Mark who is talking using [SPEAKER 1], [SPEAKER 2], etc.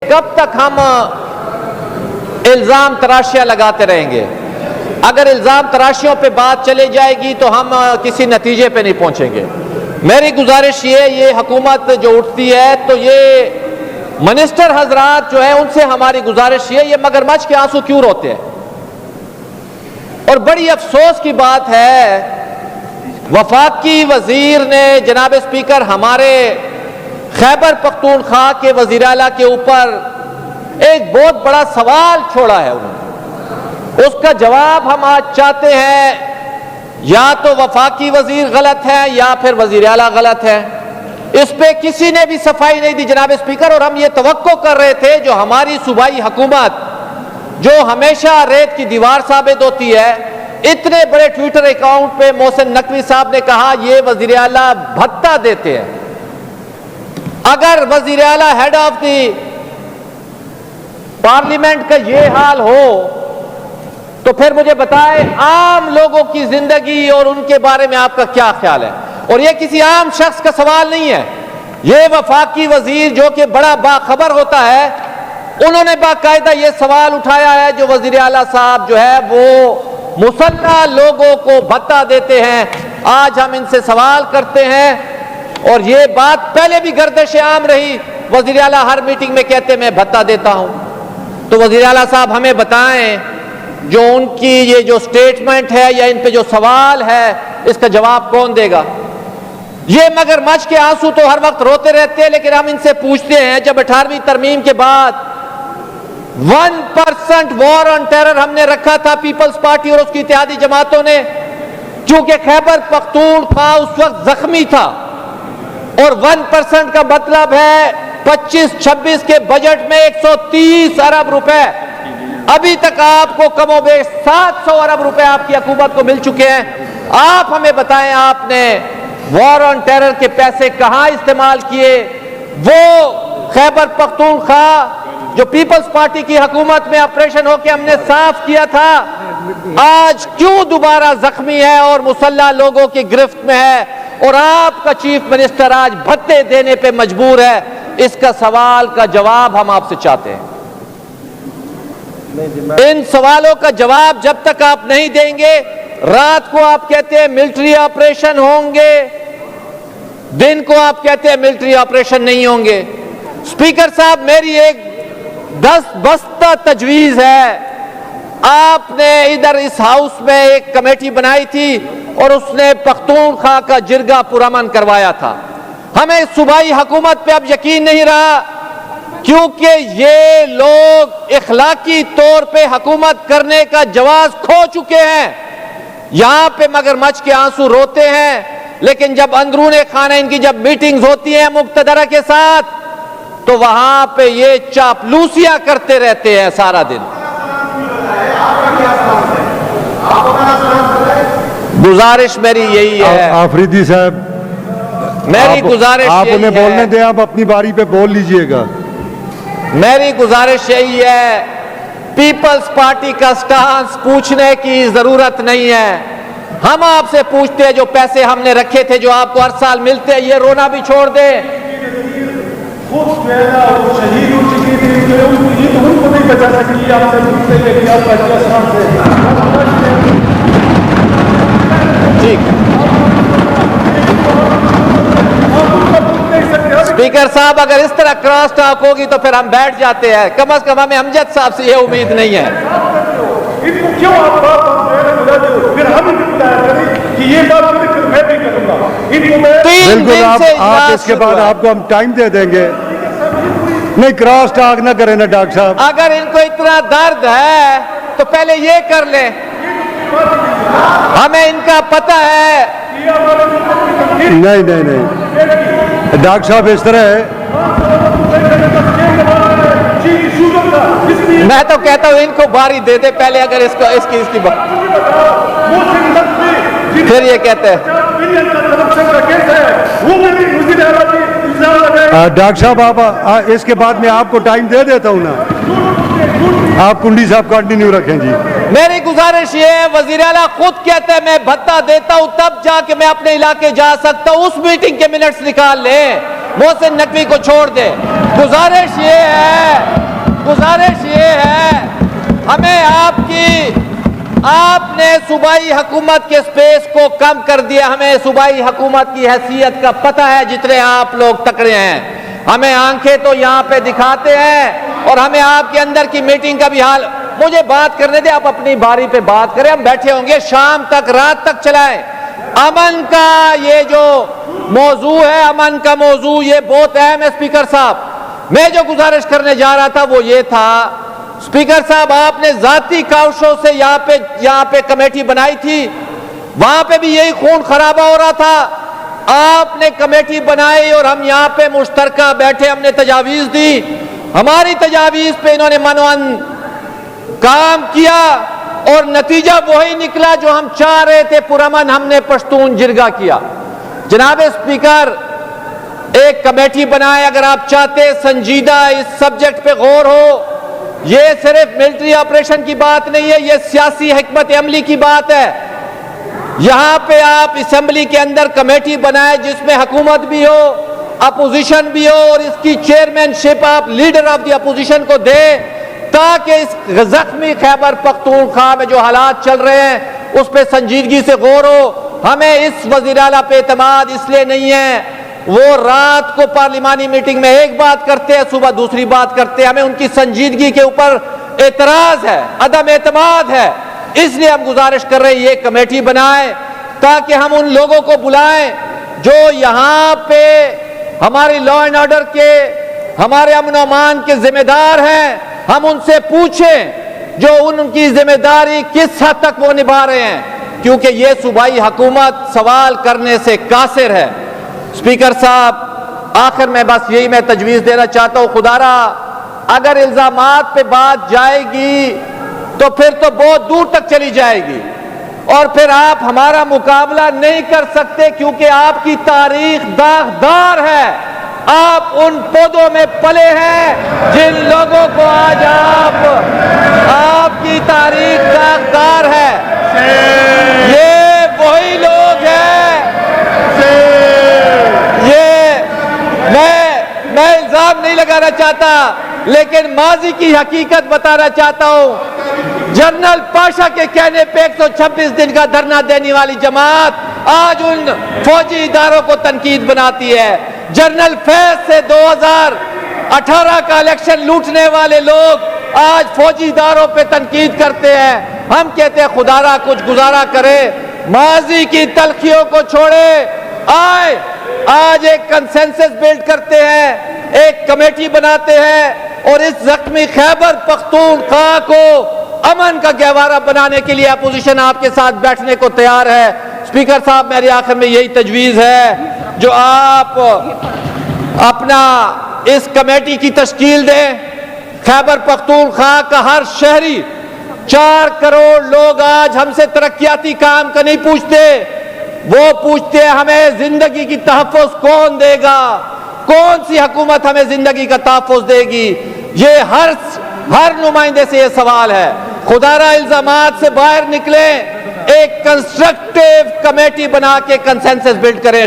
[SPEAKER 1] कब तक हम इल्जाम तराशियां लगाते रहेंगे? अगर इल्जाम तराशियों पे बात चली जाएगी तो हम किसी नतीजे पे नहीं पहुंचेंगे। मेरी गुजारिश ये हुकूमत जो उठती है तो ये मिनिस्टर हजरात जो है उनसे हमारी गुजारिश ये मगरमच्छ के आंसू क्यों रोते हैं? और बड़ी अफसोस की बात है, वफाकी वजीर ने जनाब स्पीकर हमारे खैबर पख्तूनख्वा के वजीर आला के ऊपर एक बहुत बड़ा सवाल छोड़ा है। उन्होंने उसका जवाब हम आज चाहते हैं। या तो वफाकी वजीर गलत है या फिर वजीर आला गलत है। इस पे किसी ने भी सफाई नहीं दी जनाब स्पीकर। और हम ये तवक्को कर रहे थे जो हमारी सूबाई हुकूमत जो हमेशा रेत की दीवार साबित होती है, इतने बड़े ट्विटर अकाउंट पे मोहसिन नकवी साहब ने कहा ये वजीर आला भत्ता देते हैं। अगर वजीर आला हेड ऑफ दी पार्लियामेंट का ये हाल हो तो फिर मुझे बताएं आम लोगों की जिंदगी और उनके बारे में आपका क्या ख्याल है? और ये किसी आम शख्स का सवाल नहीं है, ये वफाकी वजीर जो कि बड़ा बाखबर होता है, उन्होंने बाकायदा ये सवाल उठाया है जो वजीर आला साहब जो है वो मुसल्लह लोगों को भत्ता देते हैं। आज हम इनसे सवाल करते हैं और ये बात पहले भी गर्दिश आम रही, वजीर आला हर मीटिंग में कहते मैं भत्ता देता हूं। तो वजीर आला साहब हमें बताएं जो उनकी ये जो स्टेटमेंट है या इन पे जो सवाल है इसका जवाब कौन देगा? ये मगरमच्छ के आंसू तो हर वक्त रोते रहते हैं, लेकिन हम इनसे पूछते हैं जब 18वीं तरमीम के बाद 1% वॉर ऑन टेरर हमने रखा था पीपल्स पार्टी और उसकी इत्तेहादी जमातों ने, क्योंकि खैबर पख्तूनख्वा उस वक्त जख्मी था और 1% का मतलब है 25-26 के बजट में 130 अरब रुपए। अभी तक आपको कमोबेश 700 अरब रुपए आपकी हुकूमत को मिल चुके हैं। आप हमें बताएं आपने वॉर ऑन टेरर के पैसे कहां इस्तेमाल किए? वो खैबर पख्तूनख्वा जो पीपल्स पार्टी की हुकूमत में ऑपरेशन होकर हमने साफ किया था, आज क्यों दोबारा जख्मी है और मुसल्लह लोगों की गिरफ्त में है और आपका चीफ मिनिस्टर आज भत्ते देने पे मजबूर है? इसका सवाल का जवाब हम आपसे चाहते हैं। इन सवालों का जवाब जब तक आप नहीं देंगे, रात को आप कहते हैं मिलिट्री ऑपरेशन होंगे, दिन को आप कहते हैं मिलिट्री ऑपरेशन नहीं होंगे। स्पीकर साहब, मेरी एक 10 बस्ता तजवीज है। आपने इधर इस हाउस में एक कमेटी बनाई थी और उसने पख्तूनख्वा का जिरगा पुरअमन करवाया था। हमें सूबाई हुकूमत पे अब यकीन नहीं रहा, क्योंकि ये लोग इखलाकी तौर पे हुकूमत करने का जवाब खो चुके हैं। यहां पे मगरमच्छ के आंसू रोते हैं, लेकिन जब अंदरूने खाने इनकी जब मीटिंग्स होती हैं मुक्तदरा के साथ, तो वहां पे ये चापलूसियां करते रहते हैं सारा दिन। गुजारिश मेरी यही है
[SPEAKER 2] आफरीदी साहब,
[SPEAKER 1] मेरी गुजारिश
[SPEAKER 2] आप उन्हें
[SPEAKER 1] यही
[SPEAKER 2] बोलने
[SPEAKER 1] है,
[SPEAKER 2] दें, आप अपनी बारी पे बोल लीजिएगा।
[SPEAKER 1] मेरी गुजारिश यही है, पीपल्स पार्टी का स्टांस पूछने की जरूरत नहीं है। हम आपसे पूछते हैं जो पैसे हमने रखे थे जो आपको हर साल मिलते हैं, ये रोना भी छोड़ दे। ठीक, स्पीकर साहब, अगर इस तरह क्रॉस टॉक होगी तो फिर हम बैठ जाते हैं। कम से कम हमें अमजद साहब से ये उम्मीद नहीं है।
[SPEAKER 3] क्यों आप फिर हम कि ये बात मैं भी करूंगा।
[SPEAKER 2] बिल्कुल, आप इसके बाद आपको हम टाइम दे देंगे। नहीं, क्रॉस टॉक ना करें ना डॉक्टर साहब।
[SPEAKER 1] अगर इनको इतना दर्द है तो पहले ये कर ले, हमें इनका पता है।
[SPEAKER 2] नहीं नहीं नहीं डॉक्टर साहब, इस तरह है।
[SPEAKER 1] मैं तो कहता हूं इनको बारी दे दे पहले, अगर इसको इसकी फिर ये कहते हैं।
[SPEAKER 2] डॉक्टर साहब, आप इसके बाद में आपको टाइम दे देता हूं ना। आप कुंडी साहब कंटिन्यू रखें जी।
[SPEAKER 1] मेरी गुजारिश ये है, वजीर आला खुद कहते हैं मैं भत्ता देता हूं तब जाके मैं अपने इलाके जा सकता हूं। उस मीटिंग के मिनट्स निकाल ले, मोहसिन नकवी को छोड़ दे। गुजारिश ये है हमें आपने सूबाई हुकूमत के स्पेस को कम कर दिया। हमें सूबाई हुकूमत की हैसियत का पता है, जितने आप लोग तकड़े हैं। हमें आंखें तो यहाँ पे दिखाते हैं और हमें आपके अंदर की मीटिंग का भी हाल। मुझे बात करने दे, आप अपनी बारी पे बात करें। हम बैठे होंगे शाम तक, रात तक चलाएं। अमन का ये जो मौजू है, अमन का मौजू ये बहुत अहम है। स्पीकर साहब, मैं जो गुजारिश करने जा रहा था वो ये था, स्पीकर साहब आपने जाती काविशों से यहाँ पे कमेटी बनाई थी, वहां पे भी यही खून खराबा हो रहा था। आपने कमेटी बनाई और हम यहाँ पे मुश्तरका बैठे, हमने तजावीज दी। हमारी तजावीज पे इन्होंने मनोअन काम किया और नतीजा वही निकला जो हम चाह रहे थे। पुरअमन हमने पश्तून जिरगा किया। जनाब स्पीकर, एक कमेटी बनाए। अगर आप चाहते संजीदा इस सब्जेक्ट पे गौर हो, ये सिर्फ मिलिट्री ऑपरेशन की बात नहीं है, ये सियासी हिकमत अमली की बात है। यहां पे आप असेंबली के अंदर कमेटी बनाए जिसमें हुकूमत भी हो, अपोजिशन भी हो, और इसकी चेयरमैनशिप आप लीडर ऑफ द अपोजिशन को दे, ताकि इस जख्मी खैबर पख्तूनख्वा में जो हालात चल रहे हैं उस पर संजीदगी से गौर हो। हमें इस वज़ीर आला पे एतमाद इसलिए नहीं है, वो रात को पार्लिमानी मीटिंग में एक बात करते हैं, सुबह दूसरी बात करते हैं। हमें उनकी संजीदगी के ऊपर एतराज है, अदम एतमाद है। इसलिए हम गुजारिश कर रहे हैं ये कमेटी बनाए ताकि हम उन लोगों को बुलाएं जो यहाँ पे हमारी लॉ एंड ऑर्डर के, हमारे अमन और अमान के जिम्मेदार हैं। हम उनसे पूछें जो उनकी जिम्मेदारी किस हद तक वो निभा रहे हैं, क्योंकि ये सूबाई हुकूमत सवाल करने से कासिर है। स्पीकर साहब, आखिर में बस यही मैं तजवीज़ देना चाहता हूँ, खुदारा अगर इल्जामात पे बात जाएगी तो फिर तो बहुत दूर तक चली जाएगी और फिर आप हमारा मुकाबला नहीं कर सकते, क्योंकि आपकी तारीख दागदार है। आप उन पौधों में पले हैं जिन लोगों को आज आपकी तारीख दागदार है। ये वही लोग हैं। मैं इल्जाम नहीं लगाना चाहता, लेकिन माजी की हकीकत बताना चाहता हूं। जनरल पाशा के कहने पे 126 दिन का धरना देने वाली जमात आज उन फौजी इदारों को तनकीद बनाती है। जनरल फैज से 2018 का इलेक्शन लूटने वाले लोग आज फौजी इदारों पे तनकीद करते हैं। हम कहते हैं खुदारा कुछ गुजारा करे, माजी की तलखियों को छोड़े, आए आज एक कंसेंसस बिल्ड करते हैं, एक कमेटी बनाते हैं और इस जख्मी खैबर पख्तूनख्वा को अमन का गहवारा बनाने के लिए अपोजिशन आपके साथ बैठने को तैयार है। स्पीकर साहब, मेरे आखिर में यही तजवीज़ है जो आप अपना इस कमेटी की तश्कील दें। खैबर पख्तूनख्वा का हर शहरी, 4 करोड़ लोग आज हमसे तरक्याती काम का नहीं पूछते, वो पूछते हैं हमें जिंदगी की तहफ़्फ़ुज़ कौन देगा, कौन सी हुकूमत हमें जिंदगी का तहफ़्फ़ुज़ देगी। ये हर नुमाइंदे से ये सवाल है। खुदारा इल्जामात से बाहर निकले, एक कंस्ट्रक्टिव कमेटी बना के कंसेंसस बिल्ड करें।